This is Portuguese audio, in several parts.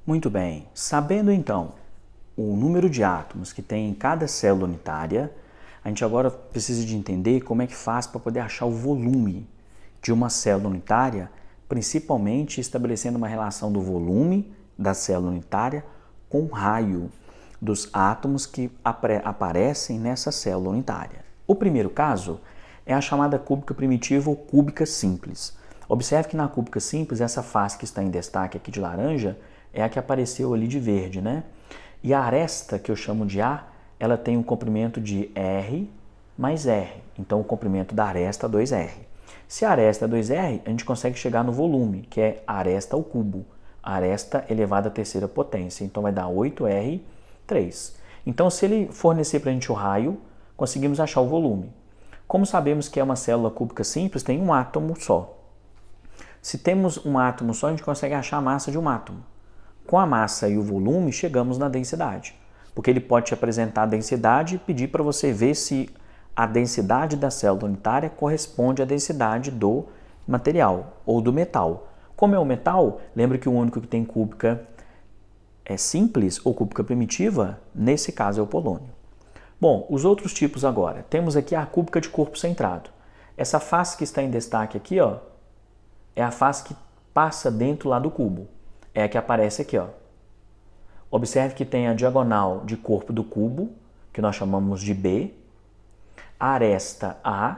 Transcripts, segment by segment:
Muito bem, sabendo então o número de átomos que tem em cada célula unitária, a gente agora precisa de entender como é que faz para poder achar o volume de uma célula unitária, principalmente estabelecendo uma relação do volume da célula unitária com o raio dos átomos que aparecem nessa célula unitária. O primeiro caso é a chamada cúbica primitiva ou cúbica simples. Observe que na cúbica simples, essa face que está em destaque aqui de laranja é a que apareceu ali de verde, né? E a aresta, que eu chamo de A, ela tem um comprimento de R mais R. Então, o comprimento da aresta é 2R. Se a aresta é 2R, a gente consegue chegar no volume, que é aresta ao cubo. Aresta elevada à terceira potência. Então, vai dar 8R3. Então, se ele fornecer para a gente o raio, conseguimos achar o volume. Como sabemos que é uma célula cúbica simples, tem um átomo só. Se temos um átomo só, a gente consegue achar a massa de um átomo. Com a massa e o volume, chegamos na densidade. Porque ele pode te apresentar a densidade e pedir para você ver se a densidade da célula unitária corresponde à densidade do material ou do metal. Como é o metal, lembra que o único que tem cúbica é simples ou cúbica primitiva, nesse caso é o polônio. Bom, os outros tipos agora. Temos aqui a cúbica de corpo centrado. Essa face que está em destaque aqui, ó, é a face que passa dentro lá do cubo. É a que aparece aqui, ó. Observe que tem a diagonal de corpo do cubo, que nós chamamos de B, a aresta A,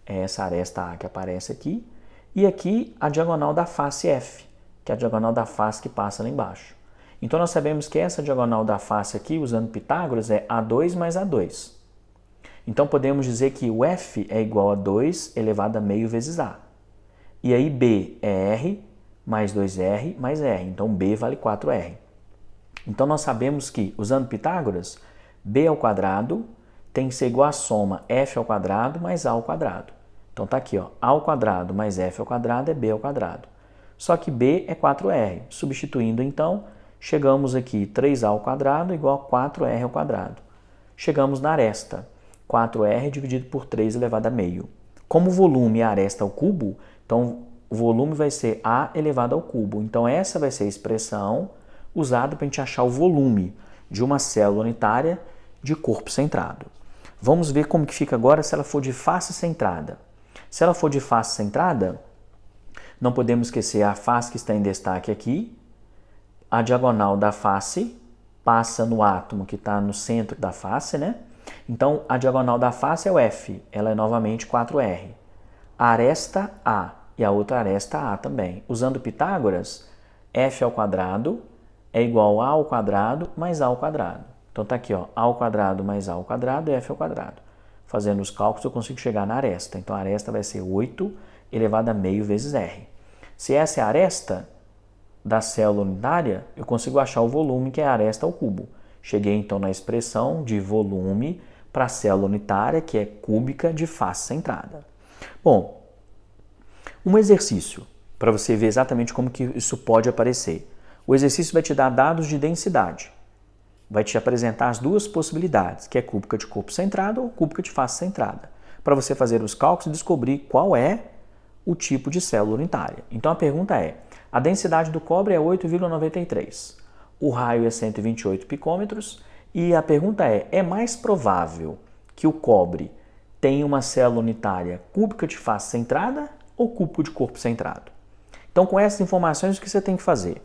é essa aresta A que aparece aqui, e aqui a diagonal da face F, que é a diagonal da face que passa lá embaixo. Então nós sabemos que essa diagonal da face aqui, usando Pitágoras, é A2 mais A2. Então podemos dizer que o F é igual a 2 elevado a meio vezes A. E aí B é R mais 2R mais R. Então B vale 4R. Então nós sabemos que, usando Pitágoras, B ao quadrado tem que ser igual à soma F ao quadrado mais A ao quadrado. Então tá aqui, ó, A ao quadrado mais F ao quadrado é B ao quadrado. Só que B é 4R. Substituindo então, chegamos aqui 3A ao quadrado igual a 4R ao quadrado. Chegamos na aresta. 4R dividido por 3 elevado a meio. Como o volume é a aresta ao cubo, então o volume vai ser A elevado ao cubo. Então essa vai ser a expressão usada para a gente achar o volume de uma célula unitária de corpo centrado. Vamos ver como que fica agora se ela for de face centrada. Se ela for de face centrada, não podemos esquecer a face que está em destaque aqui. A diagonal da face passa no átomo que está no centro da face, né? Então, a diagonal da face é o F, ela é novamente 4R. A aresta A e a outra aresta A também. Usando Pitágoras, F ao quadrado é igual a ao quadrado mais A ao quadrado. Então tá aqui, ó, A ao quadrado mais A ao quadrado é F ao quadrado. Fazendo os cálculos eu consigo chegar na aresta. Então a aresta vai ser 8 elevado a meio vezes R. Se essa é a aresta da célula unitária, eu consigo achar o volume, que é a aresta ao cubo. Cheguei então na expressão de volume para a célula unitária, que é cúbica de face centrada. Bom, um exercício para você ver exatamente como que isso pode aparecer. O exercício vai te dar dados de densidade. Vai te apresentar as duas possibilidades, que é cúbica de corpo centrado ou cúbica de face centrada, para você fazer os cálculos e descobrir qual é o tipo de célula unitária. Então a pergunta é, a densidade do cobre é 8,93, o raio é 128 picômetros e a pergunta é mais provável que o cobre tenha uma célula unitária cúbica de face centrada ou cúbica de corpo centrado? Então com essas informações o que você tem que fazer?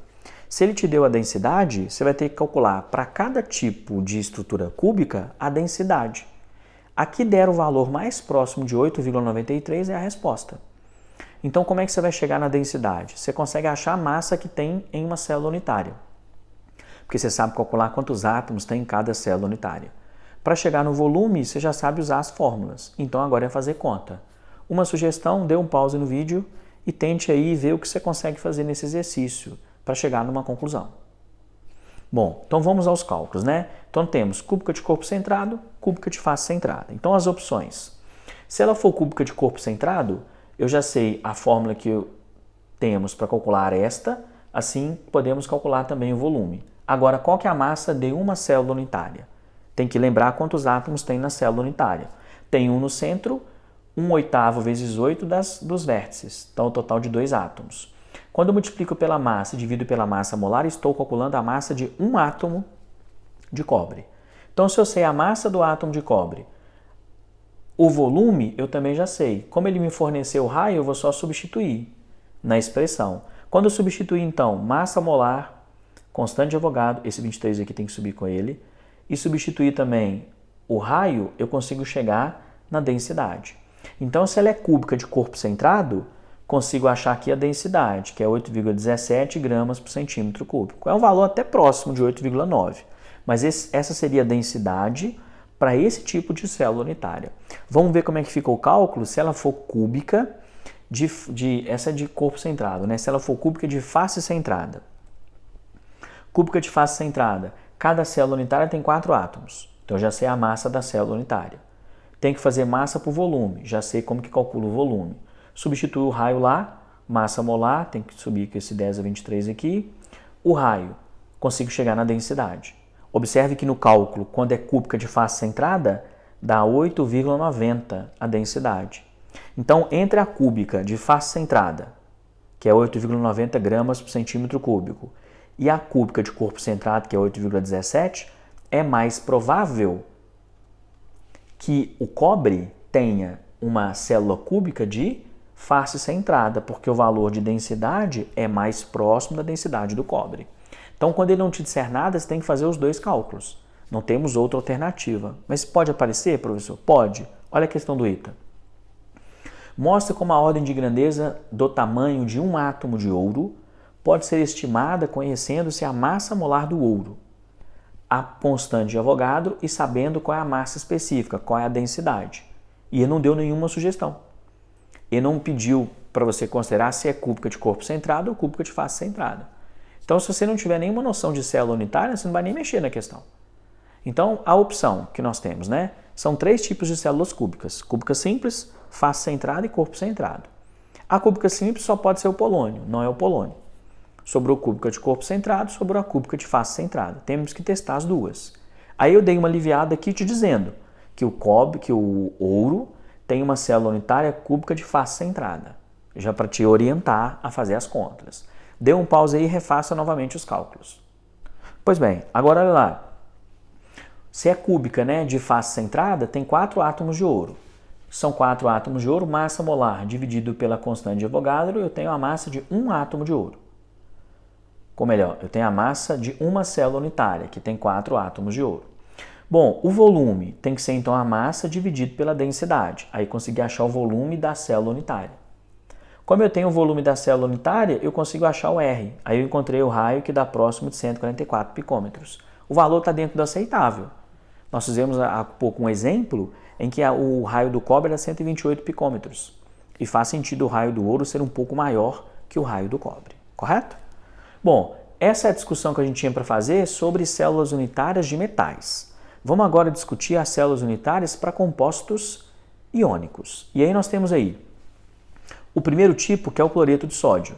Se ele te deu a densidade, você vai ter que calcular para cada tipo de estrutura cúbica a densidade. Aqui der o valor mais próximo de 8,93 é a resposta. Então como é que você vai chegar na densidade? Você consegue achar a massa que tem em uma célula unitária. Porque você sabe calcular quantos átomos tem em cada célula unitária. Para chegar no volume, você já sabe usar as fórmulas. Então agora é fazer conta. Uma sugestão, dê um pause no vídeo e tente aí ver o que você consegue fazer nesse exercício para chegar numa conclusão. Bom, então vamos aos cálculos, né? Então temos cúbica de corpo centrado, cúbica de face centrada. Então as opções. Se ela for cúbica de corpo centrado, eu já sei a fórmula que temos para calcular esta, assim podemos calcular também o volume. Agora, qual que é a massa de uma célula unitária? Tem que lembrar quantos átomos tem na célula unitária. Tem um no centro, 1/8 vezes 8 dos vértices, então o total de 2 átomos. Quando eu multiplico pela massa e divido pela massa molar, estou calculando a massa de um átomo de cobre. Então, se eu sei a massa do átomo de cobre, o volume eu também já sei. Como ele me forneceu o raio, eu vou só substituir na expressão. Quando eu substituir, então, massa molar, constante de Avogadro, esse 23 aqui tem que subir com ele, e substituir também o raio, eu consigo chegar na densidade. Então, se ela é cúbica de corpo centrado, consigo achar aqui a densidade, que é 8,17 gramas por centímetro cúbico. É um valor até próximo de 8,9, mas essa seria a densidade para esse tipo de célula unitária. Vamos ver como é que fica o cálculo se ela for cúbica essa é de corpo centrado, né? Se ela for cúbica de face centrada. Cúbica de face centrada, cada célula unitária tem 4 átomos. Então, eu já sei a massa da célula unitária. Tem que fazer massa por volume, já sei como que calcula o volume. Substitui o raio lá, massa molar, tem que subir com esse 10 a 23 aqui. O raio, consigo chegar na densidade. Observe que no cálculo, quando é cúbica de face centrada, dá 8,90 a densidade. Então, entre a cúbica de face centrada, que é 8,90 gramas por centímetro cúbico, e a cúbica de corpo centrado, que é 8,17, é mais provável que o cobre tenha uma célula cúbica de face centrada, porque o valor de densidade é mais próximo da densidade do cobre. Então, quando ele não te disser nada, você tem que fazer os dois cálculos. Não temos outra alternativa. Mas pode aparecer, professor? Pode. Olha a questão do ITA. Mostra como a ordem de grandeza do tamanho de um átomo de ouro pode ser estimada conhecendo-se a massa molar do ouro, a constante de Avogadro e sabendo qual é a massa específica, qual é a densidade. E ele não deu nenhuma sugestão. Ele não pediu para você considerar se é cúbica de corpo centrado ou cúbica de face centrada. Então, se você não tiver nenhuma noção de célula unitária, você não vai nem mexer na questão. Então, a opção que nós temos, né, são 3 tipos de células cúbicas. Cúbica simples, face centrada e corpo centrado. A cúbica simples só pode ser o polônio, não é o polônio. Sobrou cúbica de corpo centrado, sobrou a cúbica de face centrada. Temos que testar as duas. Aí eu dei uma aliviada aqui te dizendo que o cobre, que o ouro tem uma célula unitária cúbica de face centrada, já para te orientar a fazer as contas. Dê um pause aí e refaça novamente os cálculos. Pois bem, agora olha lá. Se é cúbica, né, de face centrada, tem 4 átomos de ouro. São 4 átomos de ouro, massa molar dividido pela constante de Avogadro, eu tenho a massa de um átomo de ouro. Ou melhor, eu tenho a massa de uma célula unitária, que tem 4 átomos de ouro. Bom, o volume tem que ser então a massa dividido pela densidade. Aí consegui achar o volume da célula unitária. Como eu tenho o volume da célula unitária, eu consigo achar o R. Aí eu encontrei o raio que dá próximo de 144 picômetros. O valor está dentro do aceitável. Nós fizemos há pouco um exemplo em que o raio do cobre era 128 picômetros. E faz sentido o raio do ouro ser um pouco maior que o raio do cobre. Correto? Bom, essa é a discussão que a gente tinha para fazer sobre células unitárias de metais. Vamos agora discutir as células unitárias para compostos iônicos. E aí nós temos aí o primeiro tipo, que é o cloreto de sódio.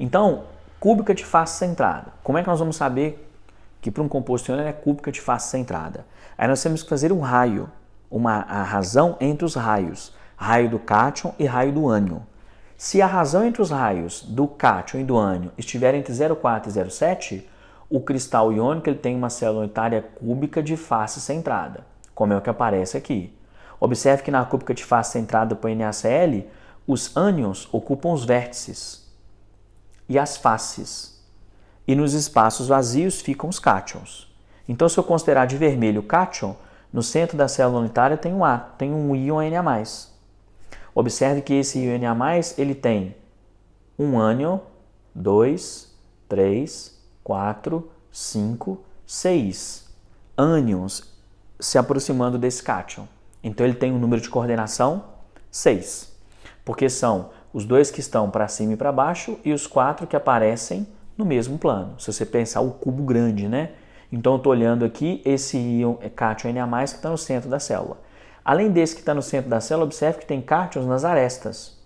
Então, cúbica de face centrada. Como é que nós vamos saber que para um composto iônico é cúbica de face centrada? Aí nós temos que fazer um raio, a razão entre os raios, raio do cátion e raio do ânion. Se a razão entre os raios do cátion e do ânion estiver entre 0,4 e 0,7, o cristal iônico ele tem uma célula unitária cúbica de face centrada, como é o que aparece aqui. Observe que na cúbica de face centrada para o NaCl, os ânions ocupam os vértices e as faces, e nos espaços vazios ficam os cátions. Então, se eu considerar de vermelho o cátion, no centro da célula unitária tem um íon Na+. Observe que esse íon Na+, ele tem um ânion, 2, 3, 4, 5, 6 ânions se aproximando desse cátion. Então, ele tem um número de coordenação 6, porque são os 2 que estão para cima e para baixo e os 4 que aparecem no mesmo plano. Se você pensar o cubo grande, né? Então, eu estou olhando aqui esse íon cátion Na+, que está no centro da célula. Além desse que está no centro da célula, observe que tem cátions nas arestas.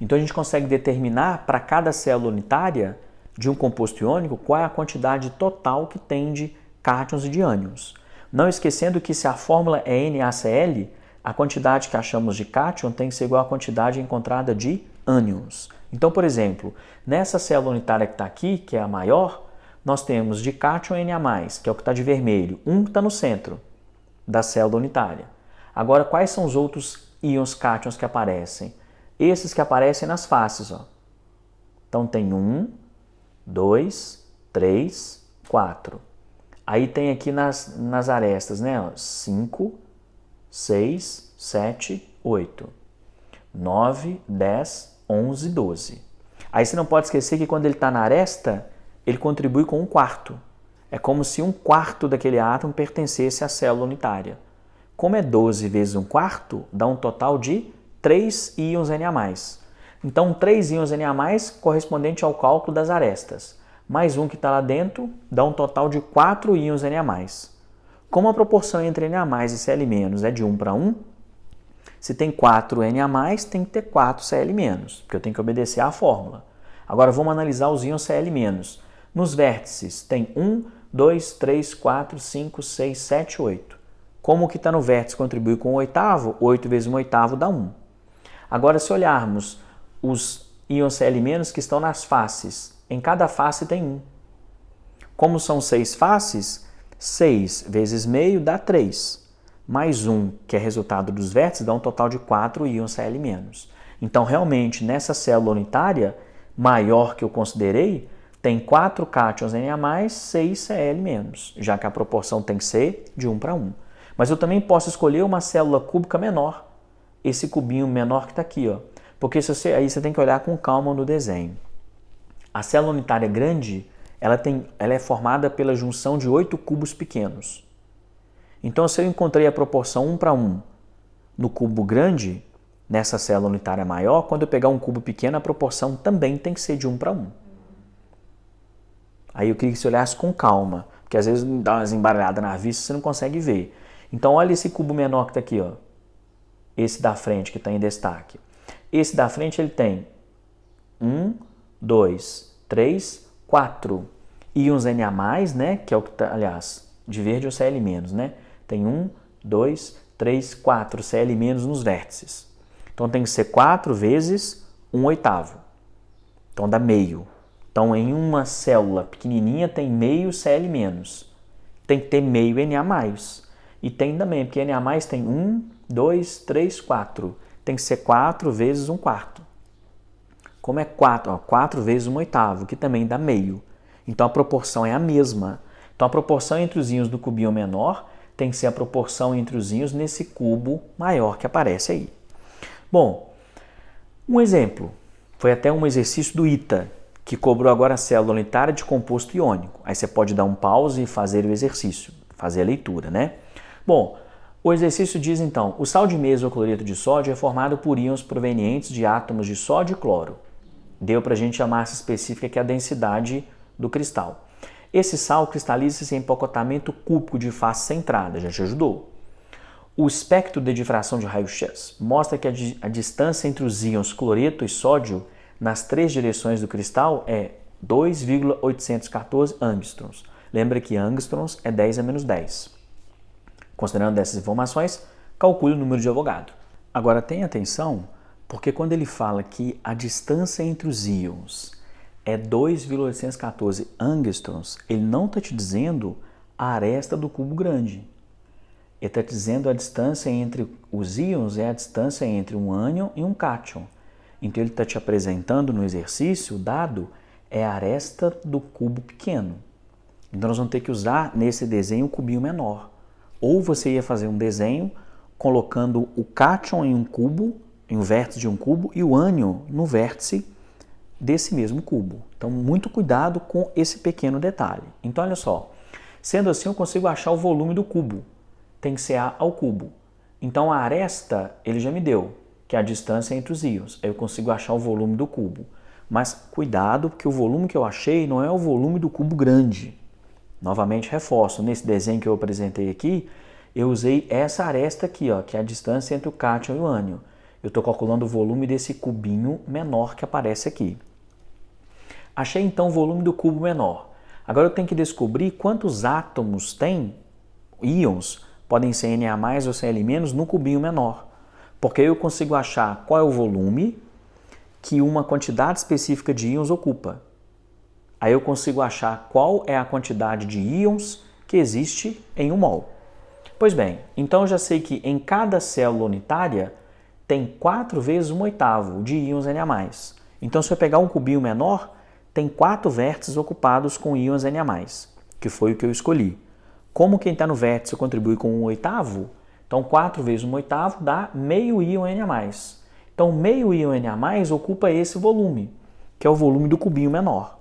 Então, a gente consegue determinar para cada célula unitária de um composto iônico qual é a quantidade total que tem de cátions e de ânions. Não esquecendo que se a fórmula é NaCl, a quantidade que achamos de cátion tem que ser igual à quantidade encontrada de ânions. Então, por exemplo, nessa célula unitária que está aqui, que é a maior, nós temos de cátion Na+, que é o que está de vermelho, um que está no centro da célula unitária. Agora, quais são os outros íons cátions que aparecem? Esses que aparecem nas faces, ó. Então tem 1, 2, 3, 4. Aí tem aqui nas arestas, né? 5, 6, 7, 8, 9, 10, 11, 12. Aí você não pode esquecer que quando ele está na aresta, ele contribui com 1/4. É como se 1/4 daquele átomo pertencesse à célula unitária. Como é 12 vezes 1/4, dá um total de 3 íons Na+. Então, 3 íons Na+, correspondente ao cálculo das arestas, mais um que está lá dentro, dá um total de 4 íons Na+. Como a proporção entre Na+, e Cl- é de 1:1, se tem 4 Na+, tem que ter 4 Cl-, porque eu tenho que obedecer à fórmula. Agora, vamos analisar os íons Cl-. Nos vértices, tem 1, 2, 3, 4, 5, 6, 7, 8. Como o que está no vértice contribui com o oitavo, 8 vezes 1/8 dá 1. Agora, se olharmos os íons Cl- que estão nas faces, em cada face tem 1. Como são 6 faces, 6 vezes meio dá 3. Mais 1, que é resultado dos vértices, dá um total de 4 íons Cl-. Então, realmente, nessa célula unitária maior que eu considerei, tem 4 cátions Na+, 6 Cl-, já que a proporção tem que ser de 1:1. Mas eu também posso escolher uma célula cúbica menor, esse cubinho menor que está aqui, ó. Porque aí você tem que olhar com calma no desenho. A célula unitária grande, ela é formada pela junção de 8 cubos pequenos. Então, se eu encontrei a proporção 1:1 no cubo grande, nessa célula unitária maior, quando eu pegar um cubo pequeno, a proporção também tem que ser de 1:1. Aí eu queria que você olhasse com calma, porque às vezes dá umas embaralhadas na vista e você não consegue ver. Então, olha esse cubo menor que está aqui, ó. Esse da frente que está em destaque. Esse da frente ele tem 1, 2, 3, 4 íons Na+, né? Que é o que está, aliás, de verde é o Cl-, né? Tem 1, 2, 3, 4 Cl- nos vértices. Então tem que ser 4 vezes 1/8. Então dá meio. Então em uma célula pequenininha tem meio Cl-. Tem que ter meio Na+. E tem também, porque Na+ tem 1, 2, 3, 4. Tem que ser 4 vezes 1/4. Como é 4? Ó, 4 vezes 1/8, que também dá meio. Então a proporção é a mesma. Então a proporção entre os íons do cubinho menor tem que ser a proporção entre os íons nesse cubo maior que aparece aí. Bom, um exemplo. Foi até um exercício do ITA, que cobrou agora a célula unitária de composto iônico. Aí você pode dar um pause e fazer o exercício, fazer a leitura, né? Bom, o exercício diz então, o sal de mesa ou cloreto de sódio é formado por íons provenientes de átomos de sódio e cloro. Deu para a gente a massa específica, que é a densidade do cristal. Esse sal cristaliza-se em empacotamento cúbico de face centrada, já te ajudou. O espectro de difração de raio-x mostra que a distância entre os íons cloreto e sódio nas 3 direções do cristal é 2,814 angstroms. Lembra que angstroms é 10 a menos 10. Considerando essas informações, calcule o número de Avogadro. Agora tenha atenção, porque quando ele fala que a distância entre os íons é 2,814 angstroms, ele não está te dizendo a aresta do cubo grande. Ele está dizendo a distância entre os íons é a distância entre um ânion e um cátion. Então ele está te apresentando no exercício, o dado é a aresta do cubo pequeno. Então nós vamos ter que usar nesse desenho o cubinho menor. Ou você ia fazer um desenho colocando o cátion em um cubo, em um vértice de um cubo, e o ânion no vértice desse mesmo cubo. Então, muito cuidado com esse pequeno detalhe. Então, olha só. Sendo assim, eu consigo achar o volume do cubo. Tem que ser A ao cubo. Então, a aresta, ele já me deu, que é a distância entre os íons. Aí eu consigo achar o volume do cubo. Mas, cuidado, porque o volume que eu achei não é o volume do cubo grande. Novamente, reforço. Nesse desenho que eu apresentei aqui, eu usei essa aresta aqui, ó, que é a distância entre o cátion e o ânion. Eu estou calculando o volume desse cubinho menor que aparece aqui. Achei então o volume do cubo menor. Agora eu tenho que descobrir quantos átomos tem, íons, podem ser Na+, ou Cl- no cubinho menor. Porque aí eu consigo achar qual é o volume, que uma quantidade específica de íons ocupa. Aí eu consigo achar qual é a quantidade de íons que existe em um mol. Pois bem, então eu já sei que em cada célula unitária tem 4 vezes 1/8 de íons Na+. Então se eu pegar um cubinho menor, tem 4 vértices ocupados com íons Na+, que foi o que eu escolhi. Como quem está no vértice contribui com 1/8, então 4 vezes 1/8 dá meio íon Na+. Então meio íon Na+ ocupa esse volume, que é o volume do cubinho menor.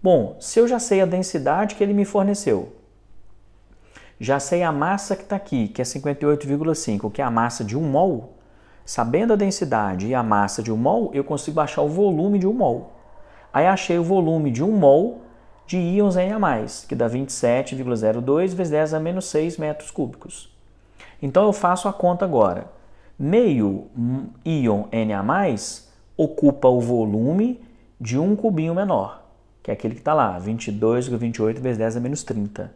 Bom, se eu já sei a densidade que ele me forneceu, já sei a massa que está aqui, que é 58,5, que é a massa de 1 mol, sabendo a densidade e a massa de 1 mol, eu consigo achar o volume de 1 mol. Aí achei o volume de 1 mol de íons Na+, que dá 27,02 vezes 10 a menos 6 metros cúbicos. Então eu faço a conta agora. Meio íon Na+ ocupa o volume de um cubinho menor, que é aquele que está lá, 22,28 vezes 10 a menos 30.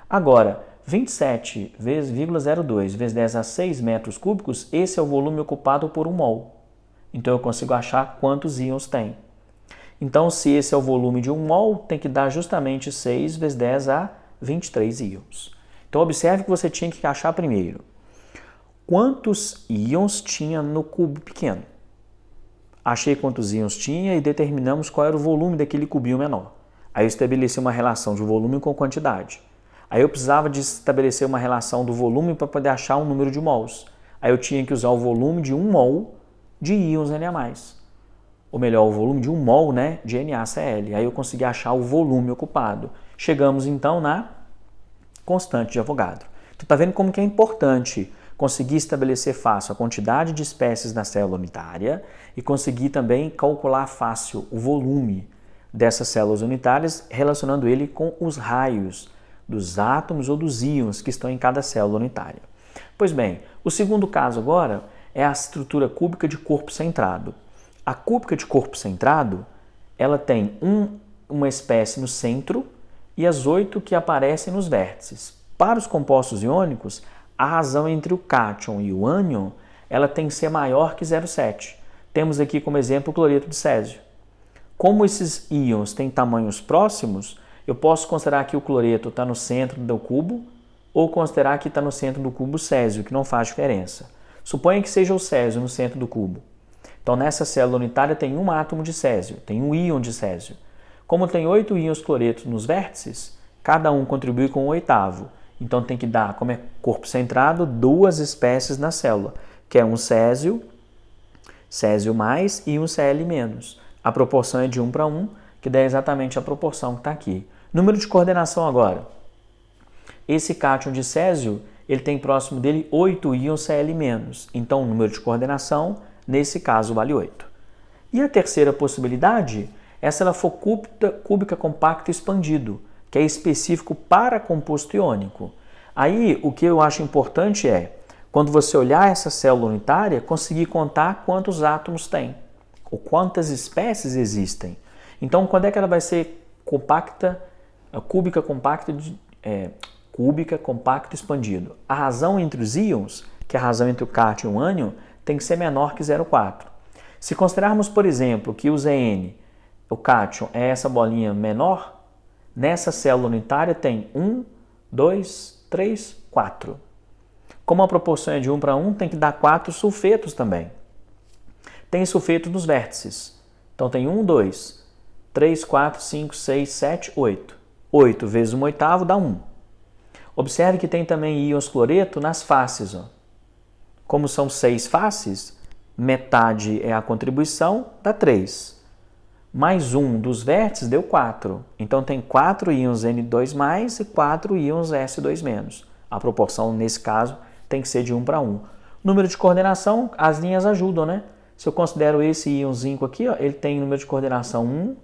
Agora, 27,02 vezes 10 a 6 metros cúbicos, esse é o volume ocupado por 1 mol. Então eu consigo achar quantos íons tem. Então, se esse é o volume de 1 mol, tem que dar justamente 6 vezes 10 a 23 íons. Então observe que você tinha que achar primeiro quantos íons tinha no cubo pequeno. Achei quantos íons tinha e determinamos qual era o volume daquele cubinho menor. Aí eu estabeleci uma relação de volume com quantidade. Aí eu precisava de estabelecer uma relação do volume para poder achar um número de mols. Aí eu tinha que usar o volume de 1 mol de íons Na+. Ou melhor, o volume de 1 mol, né, de NaCl. Aí eu consegui achar o volume ocupado. Chegamos então na constante de Avogadro. Então está vendo como que é importante conseguir estabelecer fácil a quantidade de espécies na célula unitária e conseguir também calcular fácil o volume dessas células unitárias, relacionando ele com os raios dos átomos ou dos íons que estão em cada célula unitária. Pois bem, o segundo caso agora é a estrutura cúbica de corpo centrado. A cúbica de corpo centrado, ela tem uma espécie no centro e as 8 que aparecem nos vértices. Para os compostos iônicos, a razão entre o cátion e o ânion, ela tem que ser maior que 0,7. Temos aqui como exemplo o cloreto de césio. Como esses íons têm tamanhos próximos, eu posso considerar que o cloreto está no centro do cubo ou considerar que está no centro do cubo o césio, que não faz diferença. Suponha que seja o césio no centro do cubo. Então, nessa célula unitária tem um átomo de césio, tem um íon de césio. Como tem 8 íons cloretos nos vértices, cada um contribui com 1/8. Então, tem que dar, como é corpo centrado, 2 espécies na célula, que é um césio, césio mais e um Cl menos. A proporção é de 1 para 1, que dá exatamente a proporção que está aqui. Número de coordenação agora. Esse cátion de césio, ele tem próximo dele 8 íons Cl-. Então, o número de coordenação, nesse caso, vale 8. E a terceira possibilidade é se ela for cúbica compacto expandido, que é específico para composto iônico. Aí, o que eu acho importante é, quando você olhar essa célula unitária, conseguir contar quantos átomos tem, ou quantas espécies existem. Então, quando é que ela vai ser compacta, cúbica compacto expandido? A razão entre os íons, que é a razão entre o cátion e o ânion, tem que ser menor que 0,4. Se considerarmos, por exemplo, que o Zn, o cátion, é essa bolinha menor, nessa célula unitária tem 1, 2, 3, 4. Como a proporção é de 1 para 1, tem que dar 4 sulfetos também. Tem sulfeto nos vértices. Então tem 1, 2, 3, 4, 5, 6, 7, 8. 8 vezes 1/8 dá 1. Observe que tem também íons cloreto nas faces. Ó. Como são 6 faces, metade é a contribuição, dá 3. Mais 1 dos vértices deu 4. Então tem 4 íons N2+, e 4 íons S2-. A proporção, nesse caso, tem que ser de 1 para 1. Número de coordenação, as linhas ajudam, né? Se eu considero esse íon zinco aqui, ó, ele tem número de coordenação 1,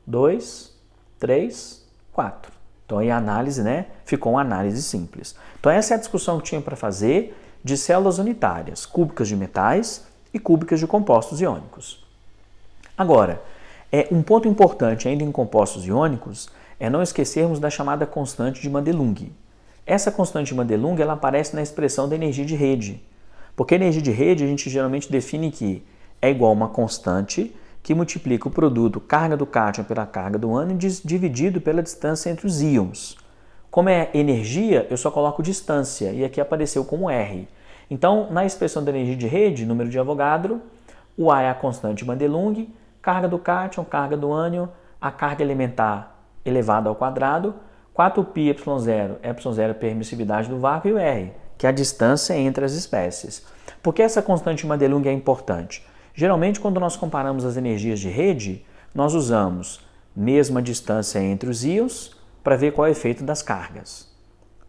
2, 3, 4. Então aí a análise, né, ficou uma análise simples. Então essa é a discussão que tinha para fazer de células unitárias, cúbicas de metais e cúbicas de compostos iônicos. Agora, um ponto importante ainda em compostos iônicos é não esquecermos da chamada constante de Madelung. Essa constante de Madelung ela aparece na expressão da energia de rede. Porque a energia de rede a gente geralmente define que é igual a uma constante que multiplica o produto carga do cátion pela carga do ânion dividido pela distância entre os íons. Como é energia, eu só coloco distância e aqui apareceu como R. Então, na expressão da energia de rede, número de Avogadro, o A é a constante de Madelung, carga do cátion, carga do ânion, a carga elementar elevada ao quadrado, 4πε0, ε0 permissividade do vácuo e o R, que é a distância entre as espécies. Por que essa constante de Madelung é importante? Geralmente, quando nós comparamos as energias de rede, nós usamos mesma distância entre os íons para ver qual é o efeito das cargas.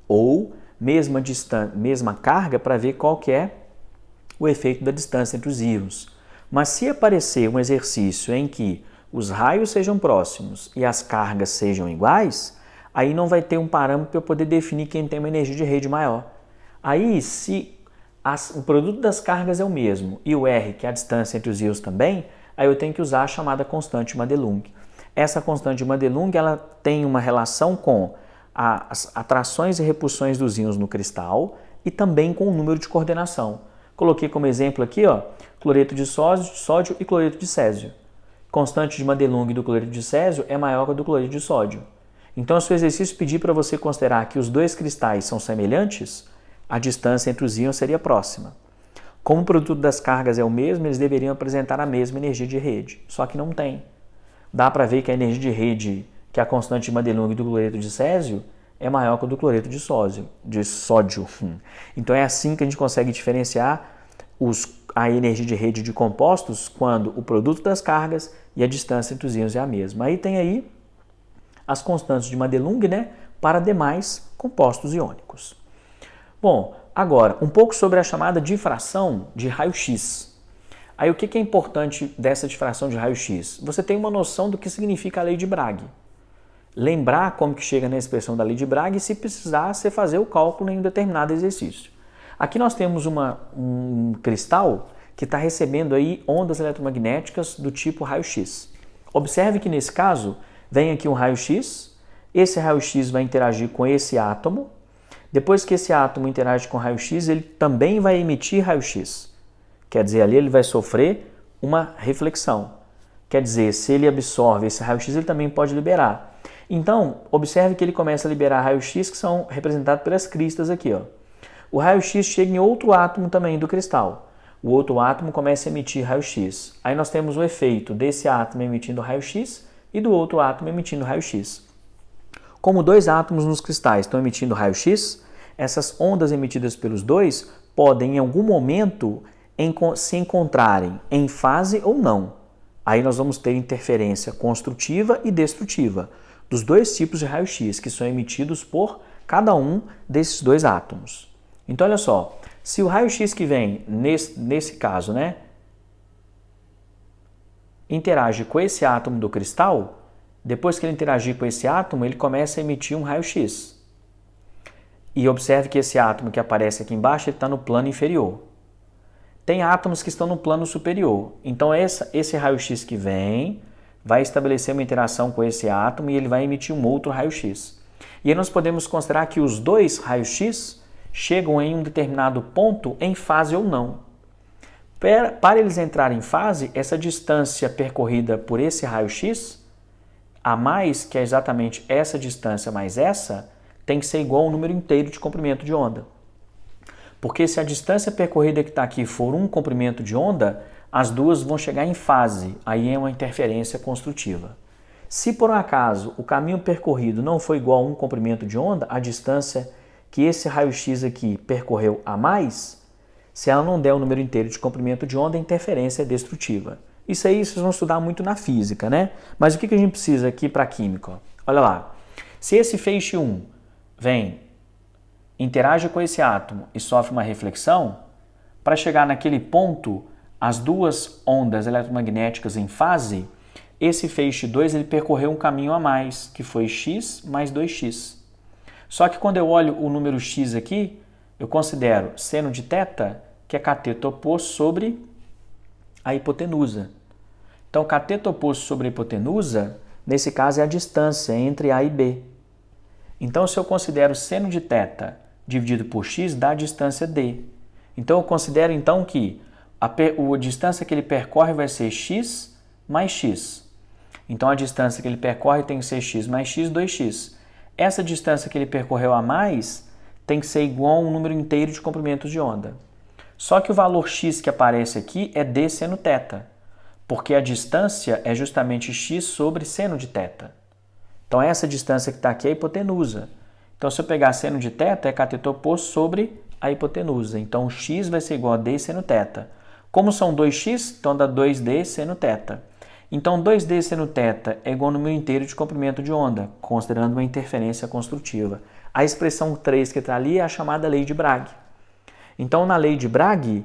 Ou mesma carga para ver qual que é o efeito da distância entre os íons. Mas se aparecer um exercício em que os raios sejam próximos e as cargas sejam iguais, aí não vai ter um parâmetro para eu poder definir quem tem uma energia de rede maior. Aí, se o produto das cargas é o mesmo e o R, que é a distância entre os íons também, aí eu tenho que usar a chamada constante de Madelung. Essa constante de Madelung ela tem uma relação com as atrações e repulsões dos íons no cristal e também com o número de coordenação. Coloquei como exemplo aqui, ó, cloreto de sódio e cloreto de césio. Constante de Madelung do cloreto de césio é maior que a do cloreto de sódio. Então, se o exercício pedir para você considerar que os dois cristais são semelhantes, a distância entre os íons seria próxima. Como o produto das cargas é o mesmo, eles deveriam apresentar a mesma energia de rede, só que não tem. Dá para ver que a energia de rede, que é a constante de Madelung do cloreto de césio, é maior que a do cloreto de sódio. Então é assim que a gente consegue diferenciar a energia de rede de compostos quando o produto das cargas e a distância entre os íons é a mesma. Aí tem aí as constantes de Madelung, né, para demais compostos iônicos. Bom, agora, um pouco sobre a chamada difração de raio-x. Aí o que é importante dessa difração de raio-x? Você tem uma noção do que significa a lei de Bragg. Lembrar como que chega na expressão da lei de Bragg e, se precisar, você fazer o cálculo em um determinado exercício. Aqui nós temos um cristal que está recebendo aí ondas eletromagnéticas do tipo raio-x. Observe que nesse caso, vem aqui um raio-x, esse raio-x vai interagir com esse átomo. Depois que esse átomo interage com o raio-x, ele também vai emitir raio-x. Quer dizer, ali ele vai sofrer uma reflexão. Quer dizer, se ele absorve esse raio-x, ele também pode liberar. Então, observe que ele começa a liberar raio-x que são representados pelas cristas aqui, ó. O raio-x chega em outro átomo também do cristal. O outro átomo começa a emitir raio-x. Aí nós temos o efeito desse átomo emitindo raio-x e do outro átomo emitindo raio-x. Como dois átomos nos cristais estão emitindo raio-x, essas ondas emitidas pelos dois podem, em algum momento, se encontrarem em fase ou não. Aí nós vamos ter interferência construtiva e destrutiva dos dois tipos de raio-x que são emitidos por cada um desses dois átomos. Então, olha só, se o raio-x que vem, nesse caso, né, interage com esse átomo do cristal, depois que ele interagir com esse átomo, ele começa a emitir um raio-x. E observe que esse átomo que aparece aqui embaixo está no plano inferior. Tem átomos que estão no plano superior. Então, esse raio-x que vem vai estabelecer uma interação com esse átomo e ele vai emitir um outro raio-x. E aí nós podemos considerar que os dois raios-x chegam em um determinado ponto em fase ou não. Para eles entrarem em fase, essa distância percorrida por esse raio-x, a mais, que é exatamente essa distância mais essa, tem que ser igual ao número inteiro de comprimento de onda. Porque se a distância percorrida que está aqui for um comprimento de onda, as duas vão chegar em fase, aí é uma interferência construtiva. Se por um acaso o caminho percorrido não for igual a um comprimento de onda, a distância que esse raio-x aqui percorreu a mais, se ela não der o número inteiro de comprimento de onda, a interferência é destrutiva. Isso aí vocês vão estudar muito na física, né? Mas o que a gente precisa aqui para a química? Olha lá, se esse feixe 1 vem, interage com esse átomo e sofre uma reflexão, para chegar naquele ponto, as duas ondas eletromagnéticas em fase, esse feixe 2 ele percorreu um caminho a mais, que foi x mais 2x. Só que quando eu olho o número x aqui, eu considero seno de θ, que é cateto oposto sobre a hipotenusa. Então, cateto oposto sobre a hipotenusa, nesse caso, é a distância entre A e B. Então, se eu considero seno de θ dividido por x, dá a distância D. Então, eu considero então que a distância que ele percorre vai ser x mais x. Então, a distância que ele percorre tem que ser x mais x, 2x. Essa distância que ele percorreu a mais tem que ser igual a um número inteiro de comprimentos de onda. Só que o valor x que aparece aqui é d seno θ, porque a distância é justamente x sobre seno de θ. Então, essa distância que está aqui é a hipotenusa. Então, se eu pegar seno de θ, é cateto oposto sobre a hipotenusa. Então, x vai ser igual a d seno θ. Como são 2x, então dá 2d seno θ. Então, 2d seno θ é igual ao número inteiro de comprimento de onda, considerando uma interferência construtiva. A expressão 3 que está ali é a chamada lei de Bragg. Então, na lei de Bragg,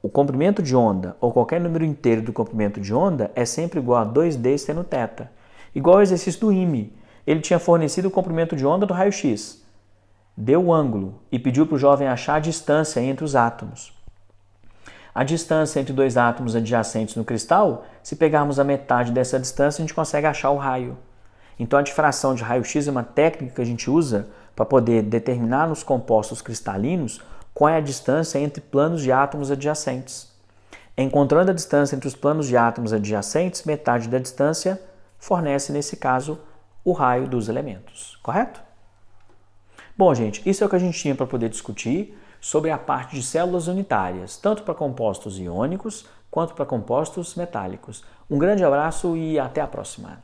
o comprimento de onda ou qualquer número inteiro do comprimento de onda é sempre igual a 2d seno θ. Igual ao exercício do IME. Ele tinha fornecido o comprimento de onda do raio-x, deu o ângulo e pediu para o jovem achar a distância entre os átomos. A distância entre dois átomos adjacentes no cristal, se pegarmos a metade dessa distância, a gente consegue achar o raio. Então, a difração de raio-x é uma técnica que a gente usa para poder determinar nos compostos cristalinos qual é a distância entre planos de átomos adjacentes. Encontrando a distância entre os planos de átomos adjacentes, metade da distância fornece, nesse caso, o raio dos elementos. Correto? Bom, gente, isso é o que a gente tinha para poder discutir sobre a parte de células unitárias, tanto para compostos iônicos quanto para compostos metálicos. Um grande abraço e até a próxima!